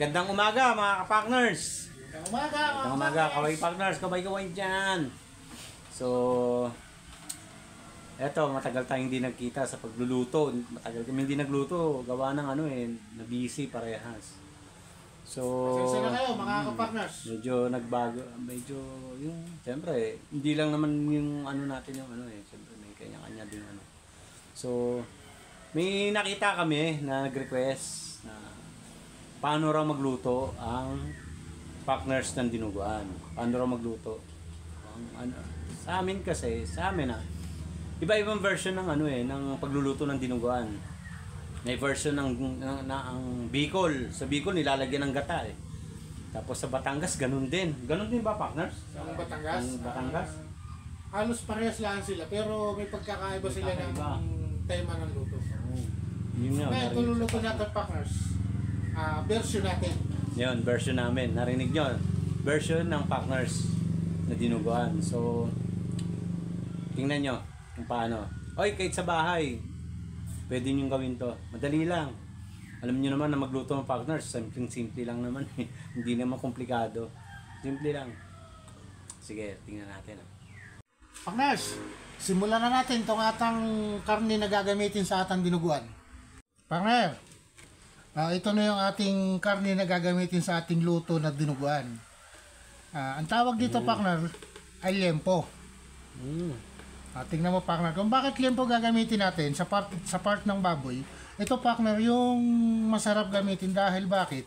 Magandang umaga mga ka-partners. Magandang umaga, kaway-partners, kaway-kaway dyan. So, eto, matagal tayong hindi nagkita sa pagluluto. Matagal kami hindi nagluto, gawa ng na busy parehas. So, pasensya na kayo mga ka-partners. Medyo nagbago, yung, siyempre, hindi lang naman yung natin yung siyempre may kanya-kanya din So, may nakita kami na nag-request na paano raw magluto ang partners ng dinuguan. Paano raw magluto? Sa amin iba-ibang version ng ng pagluluto ng dinuguan. May version ang Bicol. Sa Bicol nilalagyan ng gata eh. Tapos sa Batangas ganun din. Ganun din ba, partners? Sa Batangas? Batangas? Halos parehas lang sila pero may pagkakaiba sila ng tema ng luto. Yun nga. May tululuto natin, partners. Version natin. Yun, version namin. Narinig nyo? Version ng partners na dinuguan. So, tingnan nyo kung paano. Oy, kahit sa bahay, pwede nyo gawin to. Madali lang. Alam nyo naman na magluto ng partners, simple lang naman. Hindi naman komplikado. Simple lang. Sige, tingnan natin. Partners, simulan na natin itong atang karne na gagamitin sa atang dinuguan. Partner, ito na yung ating karne na gagamitin sa ating luto na dinuguan. Ang tawag dito, partner, ay liempo. Tingnan mo, partner, kung bakit liempo gagamitin natin sa part ng baboy. Ito, partner, yung masarap gamitin dahil bakit?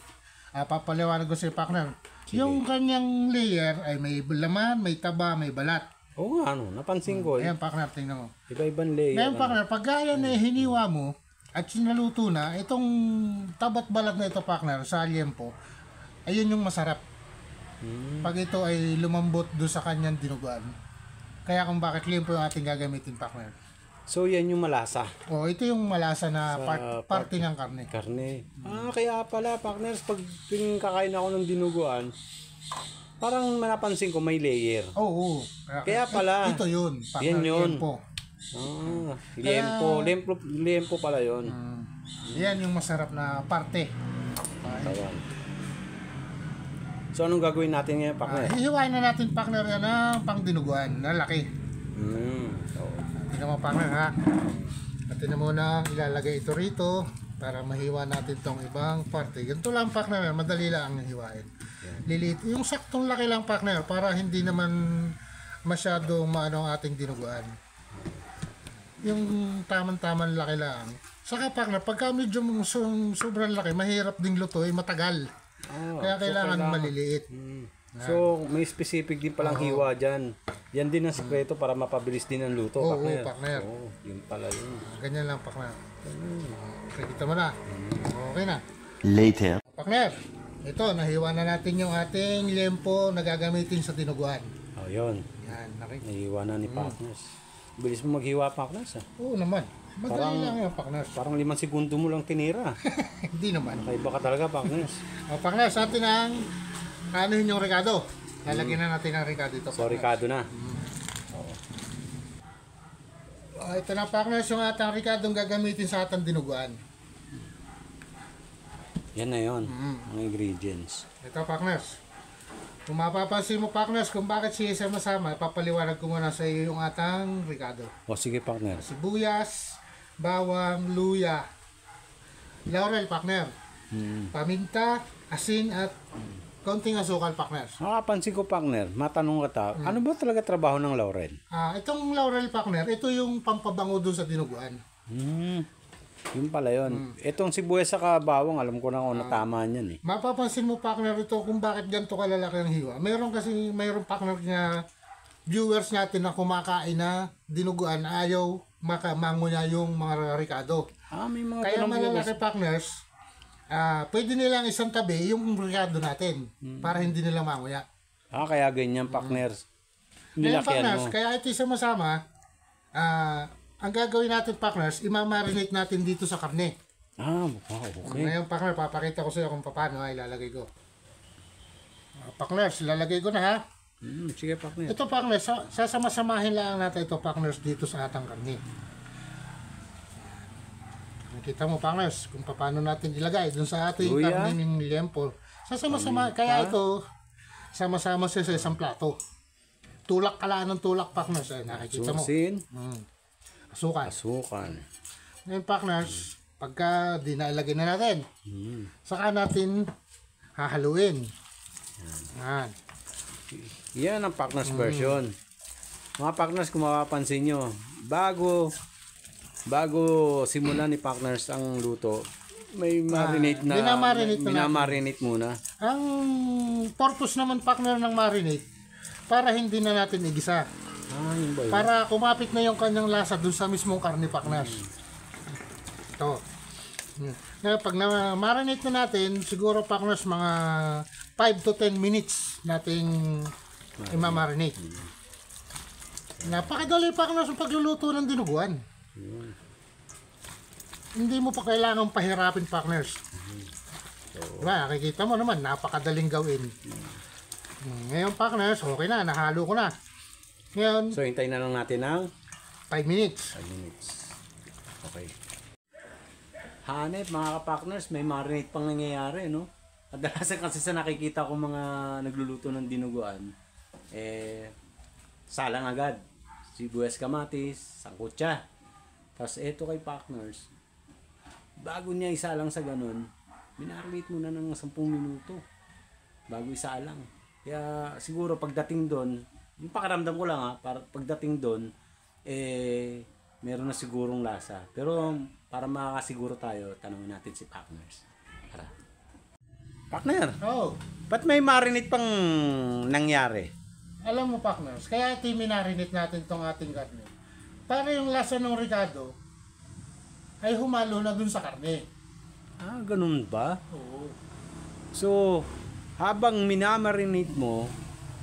Papaliwanag ko sa partner. Sige. Yung kanyang layer ay may laman, may taba, may balat. Oo nga, napansin ko. Ayan, partner, tingnan mo. Iba-ibang layer. Ngayon, partner, pag gaya na hiniwa mo, at sinaluto na, itong tabat balat na ito, partner, sa liempo, ayun yung masarap. Pag ito ay lumambot doon sa kanyang dinuguan. Kaya kung bakit liempo yung ating gagamitin, partner. So, yan yung malasa? O, ito yung malasa na parte ng karne. Kaya pala, partners, pag kakain ako ng dinuguan, parang napansin ko may layer. Oo. Kaya pala. Ito yun, partner, yan yun. liempo. Liempo pala yun. Yan yung masarap na parte. So anong gagawin natin ngayon, partner? Hihiwain na natin, partner, yan ang pang dinuguan na laki. Tingnan mo, partner, ha. At tingnan mo na ilalagay ito rito para mahiwa natin tong ibang parte. Ganito lang, partner, madali lang ang hiwain. Liliit, yung saktong laki lang, partner, para hindi naman masyadong maano ang ating dinuguan. Yung tamang-tamang laki lang. Saka, partner, pagka medyo sobrang laki, mahirap ding luto, matagal. Kaya kailangan maliliit. So, may specific din palang hiwa dyan. Yan din ang sekreto para mapabilis din ang luto, partner. Partner. Yun pala yun. Ganyan lang, partner. Okay, kita mo na. Okay na. Later. Partner, ito, nahiwa na natin yung ating liempo na gagamitin sa dinuguan. Yun. Yan, nahiwa na ni partners. Bilis mo maghiwa, partners. Oo naman. Madali lang yung, partners. Parang 5 segundo mo lang tinira. Hindi naman. Kaiba ka talaga, partners. Partners, atin ang anuhin yung ricado. Lalagyan na natin ang ricado ito. So, ricado na. Ito na, partners, yung atang ricadong gagamitin sa atang dinuguan. Yan na yun. Ang ingredients. Ito, partners. Kung mapapansin mo, partners, kung bakit siya sama-sama, papaliwanag ko muna sa iyo yung atang ricado. Sige, partner. Sibuyas, bawang, luya, laurel, partner. Paminta, asin, at konting asukal, partner. Pansin ko, partner, matanong ka ano ba talaga trabaho ng laurel? Itong laurel, partner, ito yung pampabango doon sa dinuguan. Yun pala yun. Itong sibuyas sa bawang, alam ko na kung natama niyan eh. Mapapansin mo, partner, ito kung bakit ganito kalalaki ang hiwa. Mayroon partner na viewers natin na kumakain na dinuguan, ayaw mango niya yung mga ricado. May mga kaya malalaki, partners, pwede nilang isang tabi yung ricado natin para hindi nila manguya. Kaya ganyan, partners. Ngayon, partners, kaya ito sama-sama, ang gagawin natin, partners, imamarinate natin dito sa karne. Okay. Ngayon, partner, papakita ko sa iyo kung paano ilalagay ko. Partners, ilalagay ko na, ha. Sige, partner. Ito, partners, sasama-samahin lang natin ito, partners, dito sa atang karne. Nakita mo, partners, kung paano natin ilagay dun sa ating karne ng liempo. Sasama-sama, kaya ito, sama-sama siya sa isang plato. Tulak ka lang ng tulak, partners. Ay, nakikita mo. Susin. Asukan. Asukan. Ngayon, partners, pagka dinalagay na natin, saka natin hahaluin. Yan. Yan ang partners version. Mga partners, kung mapapansin nyo, bago simulan ni partners ang luto, may marinate na, minamarinate muna. Ang purpose naman, partner, ng marinate, para hindi na natin igisa. Yun ba yun? Para kumapit na yung kanyang lasa dun sa mismong karne, partners. Ito. Ngayon, pag na-marinate na natin, siguro, partners, mga 5 to 10 minutes nating imamarinate. Napakadali, partners, ang pagluluto ng dinuguan. Hindi mo pa kailangang pahirapin, partners. Diba, nakikita mo naman, napakadaling gawin. Ngayon, partners, okay na, nahalo ko na. Ngayon, So, hintayin na lang natin ng 5 minutes. 5 minutes. Okay. Hanep, mga ka-partners, may marinate pang nangyayari, no? Kadalasan kasi sa nakikita ko mga nagluluto ng dinuguan, salang agad. Sibuyas, kamatis, sangkutsa. Tapos eto kay partners, bago niya isalang sa ganun, minarinate muna ng 10 minuto bago isalang. Kaya siguro pagdating doon, yung pakiramdam ko lang para pagdating doon, meron na sigurong lasa. Pero para makakasiguro tayo, tanongin natin si partners. Tara. Partner, ba't may marinate pang nangyari? Alam mo, partners, kaya ito minarinate natin tong ating karne. Para yung lasa ng Ricardo ay humalo na dun sa karne. Ganun ba? Oo. So, habang minamarinate mo,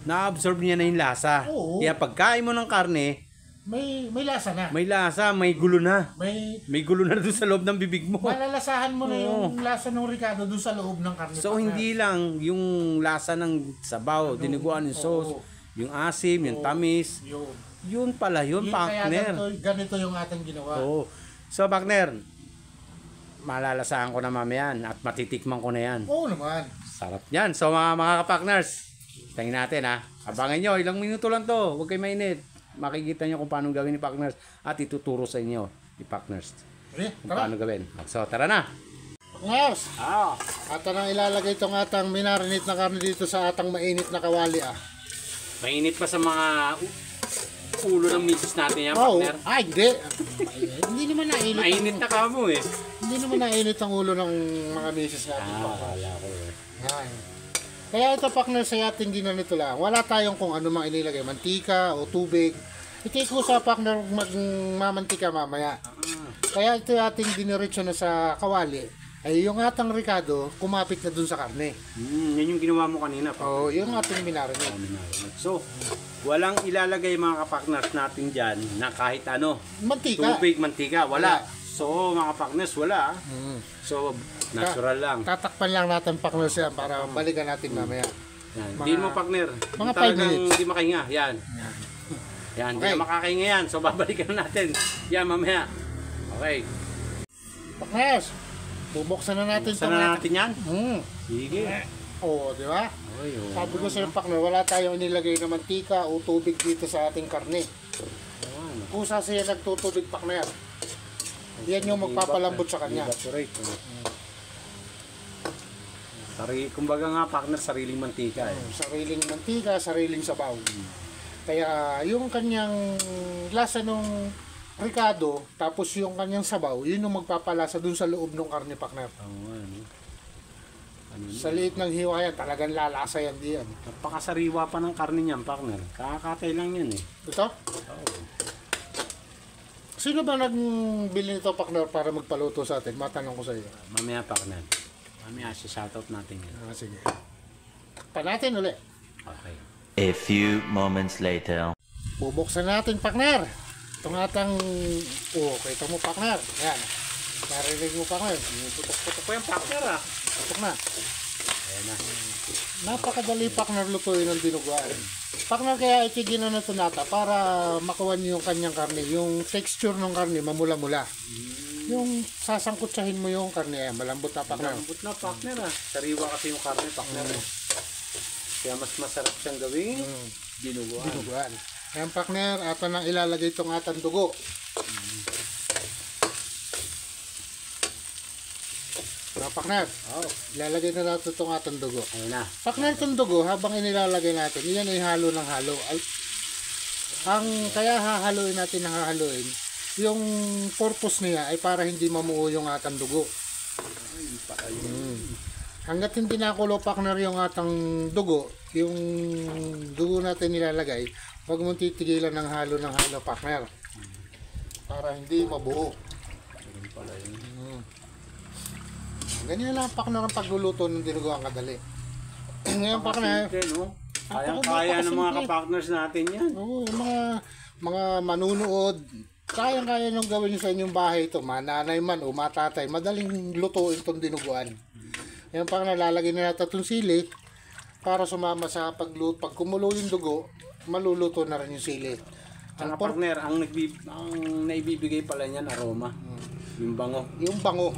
na-absorb niya na yung lasa. Oo. Kaya pagkain mo ng karne, May lasa na. may lasa, may gulo na. May May gulo na doon sa loob ng bibig mo. malalasahan mo na Oo. yung lasa ng Ricardo dun sa loob ng karne. So, partner. hindi lang yung lasa ng sabaw, dinuguan yung sauce, yung asim, yung tamis. Yun. Yun pala yun, Kaya partner. ganito yung ating ginawa. Oo. So, partner, malalasahan ko na mamaya at matitikman ko na yan. Oo naman. Sarap yan. So, mga ka-partners, tingin natin ha. Abangan nyo, ilang minuto lang to. Huwag kayo mainit. Makikita nyo kung paano gawin ni partners at ituturo sa inyo ni partners Okay, kung tara. paano gawin. So, tara na. Partners, Ah. at nang ilalagay itong atang minarinate na karne dito sa atang mainit na kawali. Mainit pa sa mga ulo ng misis natin yan, Oo. partner. Ay, hindi. Hindi naman nainit. Mainit na ka mo eh. Hindi naman nainit ang ulo ng mga misis natin. Wala ko eh. Yan. Kaya ito, partner, sa ating ginanito lang. Wala tayong kung ano mang inilagay. Mantika o tubig. Ito ko sa partner magmamantika mamaya. Kaya ito ating diniretso na sa kawali. Ay yung atang Ricardo, kumapit na dun sa karne. Yan yung ginawa mo kanina. Oo, yung ating minarinate. So, walang ilalagay mga ka-partners natin dyan na kahit ano. Mantika. Tubig, mantika, wala. Wala. So, mga partners, wala. So, natural lang. Tatakpan lang natin, partner, siya para balikan natin mamaya. Yan. Hindi mo partner. mga 5 Talagang minutes. hindi makahinga. Yan. Yan, hindi Okay. na makakahinga yan. So, babalikan natin. Yan, mamaya. Okay. Partners, bubuksan na natin Saan na natin yan? Sige. Oo, di ba? Okay, oh. Sabi ko sa partner, wala tayong inilagay na mantika o tubig dito sa ating karne. Kusa siya nagtutubig, partner. Yan yung magpapalambot sa kanya. Evaporate. Kumbaga nga partner, sariling mantika eh. Sariling mantika, sariling sabaw. Kaya yung kanyang lasa nung Ricardo, tapos yung kanyang sabaw, yun yung magpapalasa dun sa loob ng karne, partner. Oo, ano. Sa liit ng hiwa yan, talagang lalasa yan diyan. Napakasariwa pa ng karne niyan, partner. Kakakatay lang yan eh. Ito? Sino ba nagbili nito, partner, para magpaluto sa atin? Matanong ko sa iyo. Mamaya, partner. Mamaya, shoutout natin yan. Sige. Pa natin ulit. Okay. A few moments later. Bubuksan natin, partner. Itong atang... Oh, kita mo, partner. Yan. Narinig mo, partner. Putok-putok ko yung partner ah. Putok na. Ayan na. Napakadali, partner, lutuin ng dinuguan. Partner, kaya itigil na ito nata para makuha niyo yung kanyang karne. Yung texture ng karne, mamula-mula. Yung sasangkutsahin mo yung karne, malambot na partner. Malambot na partner ah. Sariwa kasi yung karne partner eh. Kaya mas masarap siyang gawing dinuguan. Dinuguan. Ayan partner, ato nang ilalagay itong atang dugo. Partner, ilalagay na natin itong atang dugo. Ayun na. Partner, itong dugo, habang inilalagay natin, yan ay halo ng halo. Ang kaya hahaluin natin ng hahaluin, yung purpose niya ay para hindi mamuo yung atang dugo. Hanggat hindi nakulo partner yung atang dugo, yung dugo natin nilalagay, huwag mong titigilan ng halo partner. Para hindi mabuo. Ganyan lang partner ang pagluluto ng dinuguan kadali. Ngayon partner, No? Kaya ng mga kapartners natin yan. oo, yung mga manunood, kayang-kaya nyo gawin sa inyong bahay ito, mananay man o matatay, madaling lutuin itong dinuguan. Yan pang nalalagay na natin itong sili para sumama sa pag kumulo yung dugo, maluluto na rin yung sili. Ang partner, ang naibibigay pala niyan aroma. Yung bango. Yung bango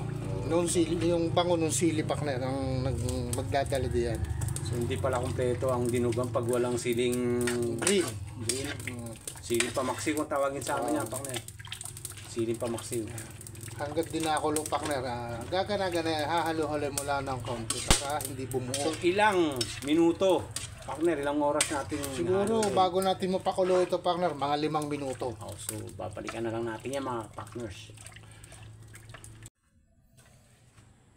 nung sili, yung bango nung sili partner ang magdadala diyan. So hindi pala kumpleto ang dinuguan pag walang siling Green. siling pamaksi kung tawagin sa amin yan partner. Siling pamaksi. Hanggat di nakulo partner, gagana-gana, hahalo-halo mo lang ng konti para hindi So bumuo. ilang minuto? Partner, ilang oras natin Siguro bago natin mapakulo ito partner, mga 5 minuto. So babalikan na lang natin yan mga partners.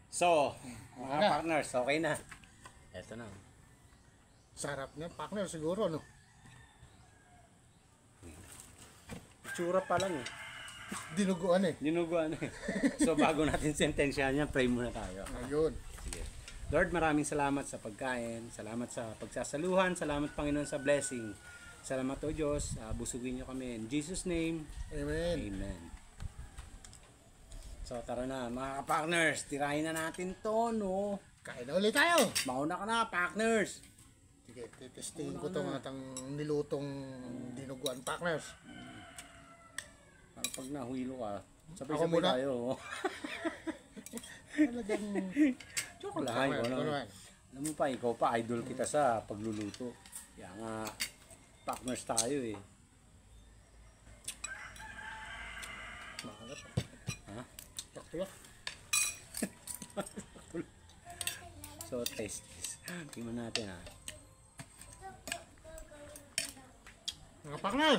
So, mga partners, okay na. Eto na. Sarap na partner siguro no. Itsura pa lang eh. Dinuguan eh. Dinuguan eh. So bago natin sentensyahan yan, pray muna tayo. Ayun. Sige. Lord, maraming salamat sa pagkain. Salamat sa pagsasaluhan. Salamat Panginoon sa blessing. Salamat o Diyos. Busugin niyo kami. In Jesus' name, Amen. Amen. So tara na mga partners, tirahin na natin to, no? Kain na ulit tayo. Mauna ka na, partners. Sige, titestingin ko itong atang nilutong dinuguan partners. Para pag nahuilo ka, Ako sabay-sabay muna. tayo. Talagang Joke lang. Alam mo pa, ikaw pa, idol kita sa pagluluto. Kaya nga, partners tayo eh. Mahanap. Ha? Taktulak. So, taste this. Tingnan natin ha. Mga partner,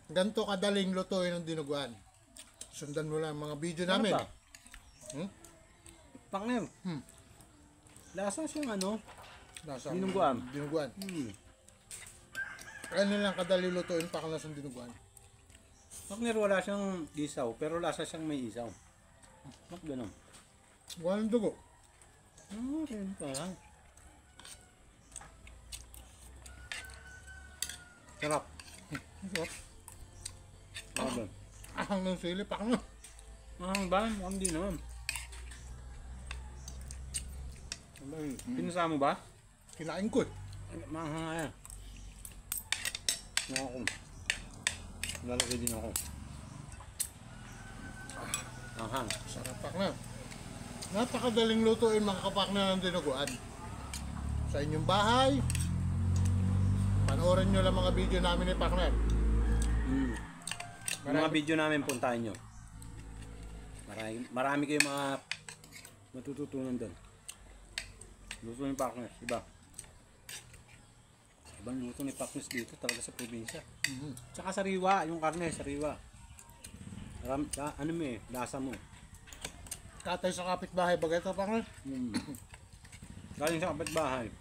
ganito kadaling lutuin ng dinuguan. Sundan mo lang mga video namin. Ano ba? Partner, Hmm. lasa siyang ano? Nasa Dinuguan. Dinuguan. Ano lang kadaling lutuin partner ng dinuguan. Partner, wala siyang isaw, pero lasa siyang may isaw. Ba't ganun? Walang dugo. Okay, lang. Sarap. Sarap. Sarap. Ahang ng sili partner. Ba? Mukhang di naman. Pinasa mo ba? Kinain ko eh. Manghang nga yan. Ako. Lalaki din ako. Manghang. Sarap partner. Napakadaling lutuin mga kapakner ng dinuguan. Sa inyong bahay, panoorin nyo lang mga video namin ni partner. Mga video namin puntahan nyo. Marami kayong mga matututunan doon. Luto ni Partners, iba. Ibang luto ni Partners dito talaga sa probinsya. Tsaka sariwa, yung karne, sariwa. Ano mo eh, lasa mo. Katay sa kapitbahay, bagay ito partner. Galing sa kapitbahay.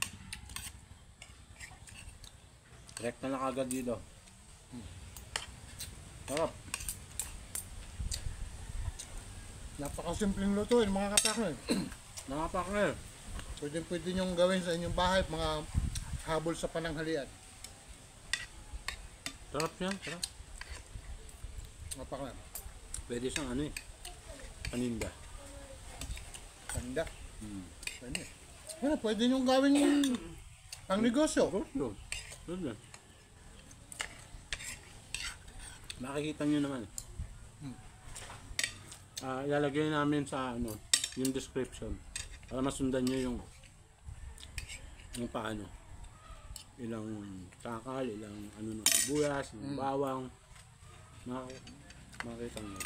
Direct na nakagad dito. Sarap. Napakasimpleng lutuin mga kapakner. Mga partner. Pwede nyong gawin sa inyong bahay, mga habol sa pananghalian. Sarap yan, sarap. Mga partner. Pwede siyang ano eh. Paninda. Handa. Pwede. Pwede nyong gawin yung pang negosyo. Good. Makikita nyo naman. Ilalagay namin sa yung description para masundan nyo yung paano. Ilang takal, ilang ng sibuyas, ilang bawang. Makikita nyo.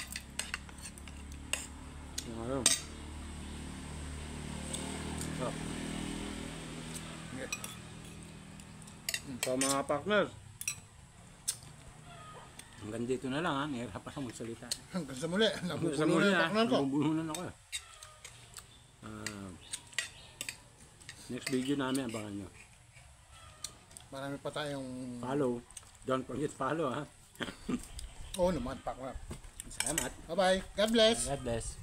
Yung So mga partners, hanggang dito na lang ha, nahirapan akong magsalita. Hanggang sa muli. Sa Nabubulo muli na yung partner ko. nabubulunan ako eh. Next video namin, abangan nyo. Marami pa tayong... Follow. Don't forget follow ha. Oo naman, partner. Salamat. Bye-bye. God bless. God bless.